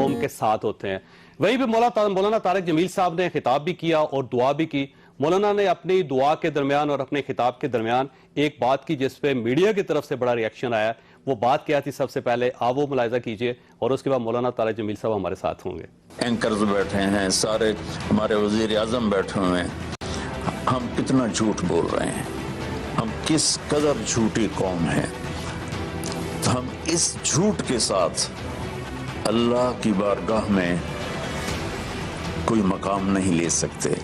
قوم کے ساتھ ہوتے ہیں. وہیں پہ مولانا طارق جمیل صاحب نے خطاب بھی کیا اور دعا بھی کی. مولانا نے اپنی دعا کے درمیان اور اپنے خطاب کے درمیان ایک بات کی جس پہ میڈیا کی طرف سے بڑا ریاکشن آیا. وہ بات کیا تھی سب سے پہلے آپ وہ ملاحظہ کیجئے اور اس کے بعد مولانا طارق جمیل صاحب ہمارے ساتھ ہوں گے. اینکرز بیٹھے ہیں, سارے ہمارے وزیر اعظم بیٹھے ہوئے ہیں. ہم کتنا جھوٹ بول رہے ہیں, ہم کس قدر جھوٹی قوم ہیں. ہم اس جھوٹ کے ساتھ اللہ کی بارگاہ میں کوئی مقام نہیں لے سکتے.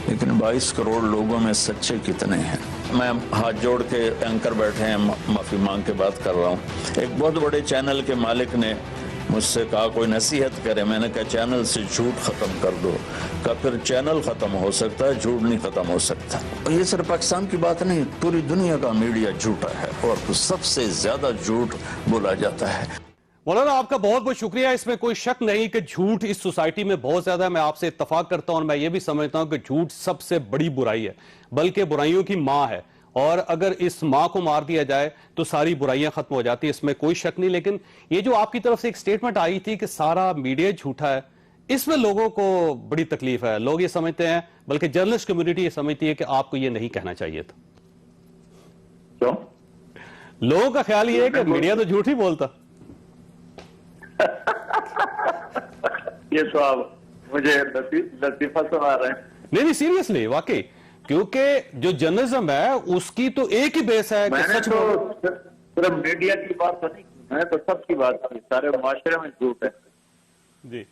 لیکن 22 کروڑ لوگوں میں سچے کتنے ہیں. میں ہاتھ جوڑ کے اینکر بیٹھے ہیں, معافی مانگ کے بات کر رہا ہوں. ایک بہت بڑے چینل کے مالک نے مجھ سے کہا کوئی نصیحت کرے. میں نے کہا چینل سے جھوٹ ختم کر دو. کہا پھر چینل ختم ہو سکتا ہے, جھوٹ نہیں ختم ہو سکتا. اور یہ صرف پاکستان کی بات نہیں, پوری دنیا کا میڈیا جھوٹا ہے اور سب سے زیادہ جھوٹ بولا جاتا ہے. مولانا آپ کا بہت بہت شکریہ. اس میں کوئی شک نہیں کہ جھوٹ اس سوسائٹی میں بہت زیادہ ہے. میں آپ سے اتفاق کرتا ہوں اور میں یہ بھی سمجھتا ہوں کہ جھوٹ سب سے بڑی برائی ہے, بلکہ برائیوں کی ماں ہے. اور اگر اس ماں کو مار دیا جائے تو ساری برائیاں ختم ہو جاتی ہیں, اس میں کوئی شک نہیں. لیکن یہ جو آپ کی طرف سے ایک سٹیٹمنٹ آئی تھی کہ سارا میڈیا جھوٹا ہے, اس میں لوگوں کو بڑی تکلیف ہے. لوگ یہ سمجھتے ہیں, بلکہ جرنلسٹ کمیونٹی یہ سمجھتی ہے کہ آپ کو یہ نہیں کہنا چاہیے تھا. کیوں؟ لوگوں کا خیال یہ ہے کہ میڈیا تو جھوٹ ہی بولتا. یہ تو آپ مجھے لطیفہ سنا رہے ہیں. نہیں سیریسلی, واقعی, کیونکہ جو جرنلزم ہے اس کی تو ایک ہی بیس ہے کہ سچ تو صرف میڈیا کی بات نہیں, میں تو سب کی بات کی. سارے معاشرے میں جھوٹ ہے جی.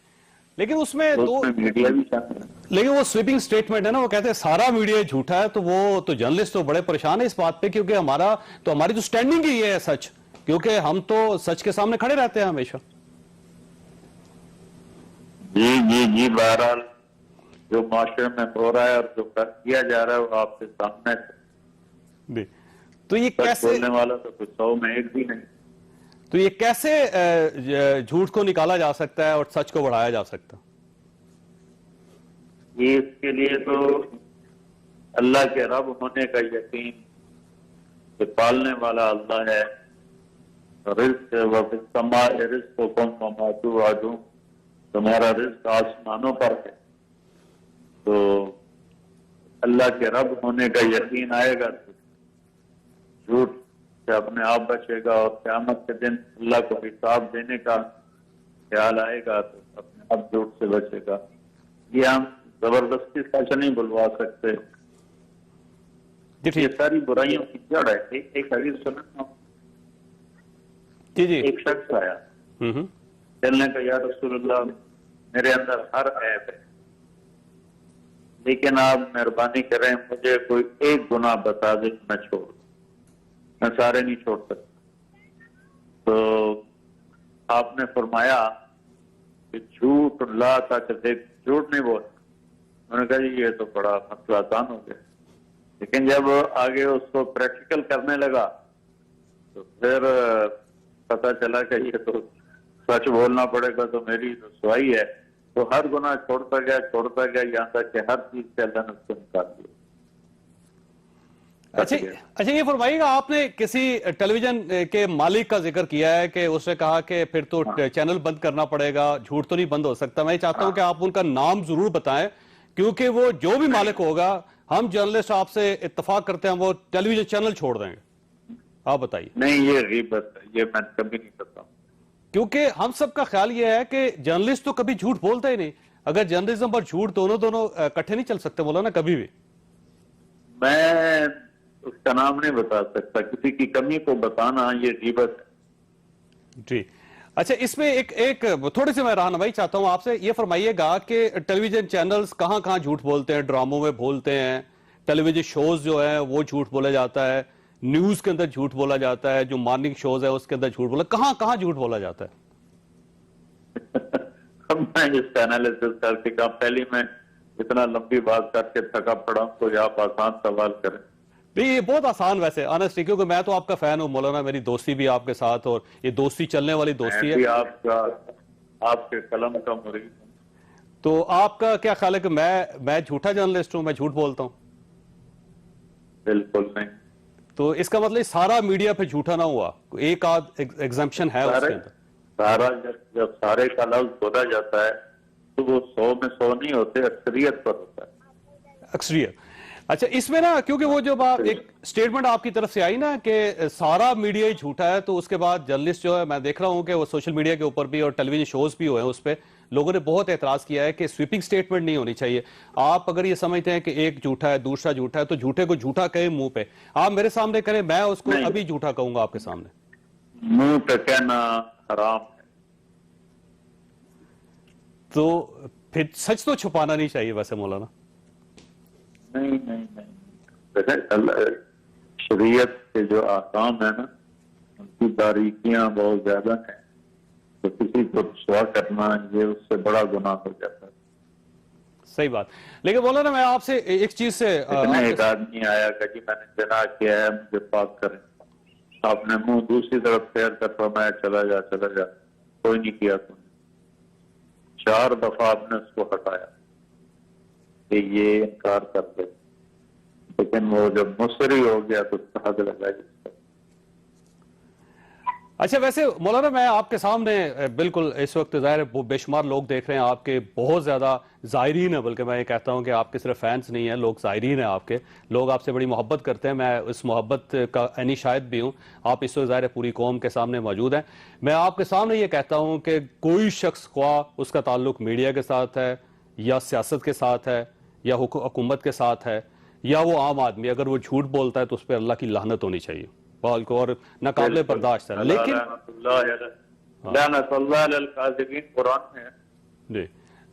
لیکن اس میں تو میڈیا بھی شامل ہے. لیکن وہ سویپنگ سٹیٹمنٹ ہے نا, وہ کہتے ہیں سارا میڈیا جھوٹا ہے. تو وہ تو جرنلسٹ تو بڑے پریشان ہے اس بات پہ, کیونکہ ہماری تو سٹینڈنگ ہی یہ ہے سچ, کیونکہ ہم تو سچ کے سامنے کھڑے رہتے ہیں ہمیشہ. جی بہرحال جو معاشرے میں ہو رہا ہے اور جو کیا جا رہا ہے وہ آپ کے سامنے ہے. تو یہ کیسے بولنے والا تو کچھ 100 میں ایک بھی نہیں. تو یہ کیسے جھوٹ کو نکالا جا سکتا ہے اور سچ کو بڑھایا جا سکتا؟ یہ اس کے لیے تو اللہ کے رب ہونے کا یقین کہ پالنے والا اللہ ہے. رزق وَفِالسَّمَاءِ رِزْقُكُمْ وَمَا تُوعَدُونَ, تمہارا رزق آسمانوں پر ہے. تو اللہ کے رب ہونے کا یقین آئے گا تو جھوٹ سے اپنے آپ بچے گا, اور قیامت کے دن اللہ کو حساب دینے کا خیال آئے گا تو اپنے آپ جھوٹ سے بچے گا. یہ ہم زبردستی سچ نہیں بلوا سکتے. یہ ساری برائیوں کی جڑ ہے. ایک حدیث سننا, ایک شخص آیا چلنے کا, یا رسول اللہ میرے اندر ہر عیب ہے, لیکن آپ مہربانی کریں مجھے کوئی ایک گناہ بتا دیں میں چھوڑ, میں سارے نہیں چھوڑ سکتا. تو آپ نے فرمایا کہ جھوٹ لا تک دیکھ, جھوٹ نہیں بول. میں نے کہا جی یہ تو بڑا مسئلہ آسان ہو گیا. لیکن جب آگے اس کو پریکٹیکل کرنے لگا تو پھر پتا چلا کہ یہ تو سچ بولنا پڑے گا, تو میری رسوائی ہے. تو ہر گناہ چھوڑتا گیا یہاں تک کہ ہر چیز سے اللہ نے اس کو نکال دیا. اچھا یہ فرمائیے گا, آپ نے کسی ٹیلی ویژن کے مالک کا ذکر کیا ہے کہ اس نے کہا کہ پھر تو چینل بند کرنا پڑے گا, جھوٹ تو نہیں بند ہو سکتا. میں چاہتا ہوں کہ آپ ان کا نام ضرور بتائیں, کیونکہ وہ جو بھی مالک ہوگا, ہم جرنلسٹ آپ سے اتفاق کرتے ہیں وہ ٹیلی ویژن چینل چھوڑ دیں گے. آپ بتائیے. نہیں یہ غیبت ہے, یہ میں کبھی نہیں کرتا ہوں. کیونکہ ہم سب کا خیال یہ ہے کہ جرنلسٹ تو کبھی جھوٹ بولتا ہی نہیں. اگر جرنلزم اور جھوٹ دونوں اکٹھے نہیں چل سکتے مولانا کبھی بھی. میں اس کا نام نہیں بتا سکتا, کسی کی کمی کو بتانا یہ غیبت ہے. جی اچھا, اس میں ایک تھوڑی سی میں رہنمائی چاہتا ہوں آپ سے. یہ فرمائیے گا کہ ٹیلی ویژن چینلز کہاں کہاں جھوٹ بولتے ہیں, ڈراموں میں بولتے ہیں, ٹیلی ویژن شوز جو ہیں وہ جھوٹ بولا جاتا ہے, نیوز کے اندر جھوٹ بولا جاتا ہے, جو مارننگ شوز ہے اس کے اندر جھوٹ بولا, کہاں جھوٹ بولا جاتا ہے؟ میں اس انالیسس کر کے کہا, پہلی میں اتنا لمبی بات کر کے تھکا پڑا ہوں, تو آپ آسان سوال کریں. یہ بہت آسان ویسے آنیسٹلی, کیونکہ میں تو آپ کا فین ہوں مولانا, میری دوستی بھی آپ کے ساتھ, اور یہ دوستی چلنے والی دوستی ہے. آپ کے قلم کا مرید ہوں. تو آپ کا کیا خیال ہے کہ میں جھوٹا جرنلسٹ ہوں, میں جھوٹ بولتا ہوں؟ بالکل نہیں. تو اس کا مطلب سارا میڈیا پہ جھوٹا نہ ہوا, ایک آدھ ایگزمپشن ہے اس کے اندر. سارا جب سارے کا لفظ بولا جاتا ہے تو وہ 100 میں 100 نہیں ہوتے، اکثریت پر ہوتا ہے۔ اکثریت۔ اچھا اس میں نا کیونکہ وہ جب آپ ایک سٹیٹمنٹ آپ کی طرف سے آئی نا کہ سارا میڈیا ہی جھوٹا ہے، تو اس کے بعد جرنلسٹ جو ہے میں دیکھ رہا ہوں کہ وہ سوشل میڈیا کے اوپر بھی اور ٹیلی ویژن شوز بھی ہوئے ہیں، اس پہ لوگوں نے بہت اعتراض کیا ہے کہ سویپنگ سٹیٹمنٹ نہیں ہونی چاہیے۔ آپ اگر یہ سمجھتے ہیں کہ ایک جھوٹا ہے دوسرا جھوٹا ہے تو جھوٹے کو جھوٹا کہیں منہ پہ، آپ میرے سامنے کریں، میں اس کو ابھی جھوٹا کہوں گا آپ کے سامنے۔ منہ پہ کہنا حرام ہے۔ تو پھر سچ تو چھپانا نہیں چاہیے ویسے مولانا۔ نہیں شریعت کے جو احکام ہیں نا ان کی باریکیاں بہت زیادہ ہیں، تو کسی کو رسوا کرنا یہ اس سے بڑا گناہ ہو جاتا ہے۔ صحیح بات۔ لیکن مولانا میں آپ سے ایک چیز سے ایک آدمی آیا کہ جی میں نے جناح کیا ہے مجھے پاک کریں، آپ نے منہ دوسری طرف پھیر کر فرمایا چلا جا کوئی نہیں کیا تم نے۔ 4 دفعہ آپ نے اس کو ہٹایا کہ یہ انکار کر دے، لیکن وہ جب مصری ہو گیا تو حد لگا جس پر۔ اچھا ویسے مولانا میں آپ کے سامنے بالکل اس وقت ظاہر ہے بے شمار لوگ دیکھ رہے ہیں، آپ کے بہت زیادہ زائرین ہیں، بلکہ میں یہ کہتا ہوں کہ آپ کے صرف فینس نہیں ہیں، لوگ زائرین ہیں، آپ کے لوگ آپ سے بڑی محبت کرتے ہیں، میں اس محبت کا عینی شاہد بھی ہوں۔ آپ اس وقت ظاہر ہے پوری قوم کے سامنے موجود ہیں۔ میں آپ کے سامنے یہ کہتا ہوں کہ کوئی شخص خواہ اس کا تعلق میڈیا کے ساتھ ہے یا سیاست کے ساتھ ہے یا حکومت کے ساتھ ہے یا وہ عام آدمی، اگر وہ جھوٹ بولتا ہے تو اس پہ اللہ کی لعنت ہونی چاہیے اور ناقابل برداشت ہے۔ لیکن لعنت اللہ علی الکاذبین قرآن میں ہے۔ جی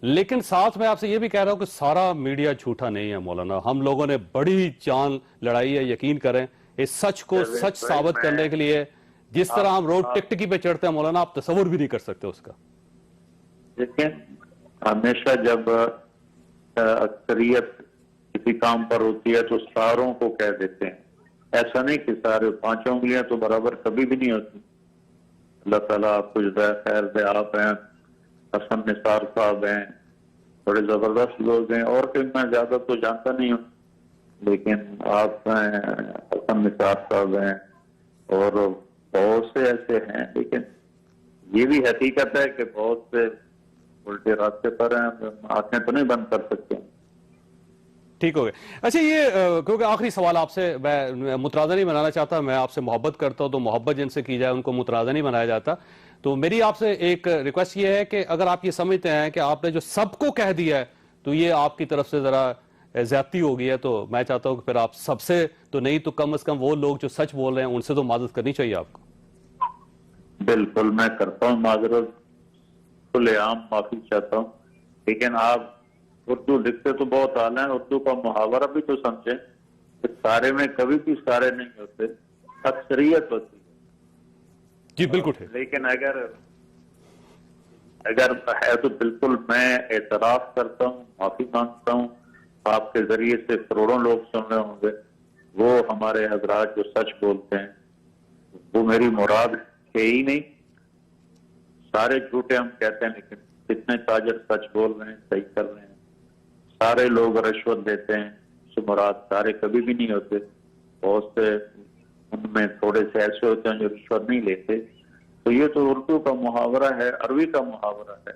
لیکن ساتھ میں آپ سے یہ بھی کہہ رہا ہوں کہ سارا میڈیا جھوٹا نہیں ہے مولانا، ہم لوگوں نے بڑی جان لڑائی ہے، یقین کریں اس سچ کو سچ ثابت کرنے کے لیے جس طرح ہم روڈ ٹکٹکی پہ چڑھتے ہیں مولانا، آپ تصور بھی نہیں کر سکتے اس کا۔ لیکن ہمیشہ جب اکثریت کسی کام پر ہوتی ہے تو ساروں کو کہہ دیتے ہیں، ایسا نہیں کہ سارے 5 انگلیاں تو برابر کبھی بھی نہیں ہوتی۔ اللہ تعالیٰ آپ کو جزائے خیر دے، آپ ہیں حسن نثار صاحب ہیں، بڑے زبردست لوگ ہیں، اور کہ میں زیادہ تو جانتا نہیں ہوں، لیکن آپ ہیں حسن نثار صاحب ہیں اور بہت سے ایسے ہیں، لیکن یہ بھی حقیقت ہے کہ بہت سے الٹے راستے پر ہیں، آنکھیں تو نہیں بند کر سکتے۔ ٹھیک ہو گئے۔ اچھا یہ کیونکہ آخری سوال آپ سے میں متنازع نہیں بنانا چاہتا، میں آپ سے محبت کرتا ہوں تو محبت جن سے کی جائے ان کو متنازع نہیں بنایا جاتا، تو میری آپ سے ایک ریکویسٹ یہ ہے کہ اگر آپ یہ سمجھتے ہیں کہ آپ نے جو سب کو کہہ دیا ہے تو یہ آپ کی طرف سے ذرا زیادتی ہو گئی ہے، تو میں چاہتا ہوں کہ پھر آپ سب سے تو نہیں تو کم از کم وہ لوگ جو سچ بول رہے ہیں ان سے تو معذرت کرنی چاہیے آپ کو۔ بالکل میں کرتا ہوں معذرت، کھلے عام معافی چاہتا ہوں، لیکن آپ اردو لکھتے تو بہت اعلیٰ ہیں، اردو کا محاورہ بھی تو سمجھیں کہ سارے میں کبھی بھی سارے نہیں ہوتے، اکثریت ہوتی ہے۔ جی بالکل ٹھیک۔ لیکن اگر ہے تو بالکل میں اعتراف کرتا ہوں، معافی مانگتا ہوں، آپ کے ذریعے سے کروڑوں لوگ سن رہے ہوں گے، وہ ہمارے حضرات جو سچ بولتے ہیں وہ میری مراد ہے ہی نہیں، سارے جھوٹے ہم کہتے ہیں، لیکن کتنے تاجر سچ بول رہے ہیں، صحیح کر رہے ہیں، سارے لوگ رشوت دیتے ہیں، سے مراد سارے کبھی بھی نہیں ہوتے، بہت سے ان میں تھوڑے سے ایسے ہوتے ہیں جو رشوت نہیں لیتے۔ تو یہ تو اردو کا محاورہ ہے، عربی کا محاورہ ہے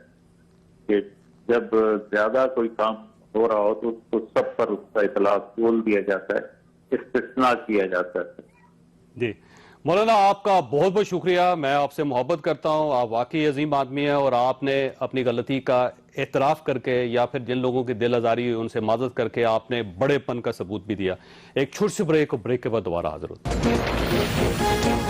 کہ جب زیادہ کوئی کام ہو رہا ہو تو اس کو سب پر اس کا اطلاق بول دیا جاتا ہے، استثناء کیا جاتا ہے۔ جی مولانا آپ کا بہت بہت شکریہ، میں آپ سے محبت کرتا ہوں، آپ واقعی عظیم آدمی ہیں اور آپ نے اپنی غلطی کا اعتراف کر کے یا پھر جن لوگوں کی دل آزاری ہوئی ان سے معذرت کر کے آپ نے بڑے پن کا ثبوت بھی دیا۔ ایک چھوٹی سی بریک کے بعد دوبارہ حاضر ہوتا ہے۔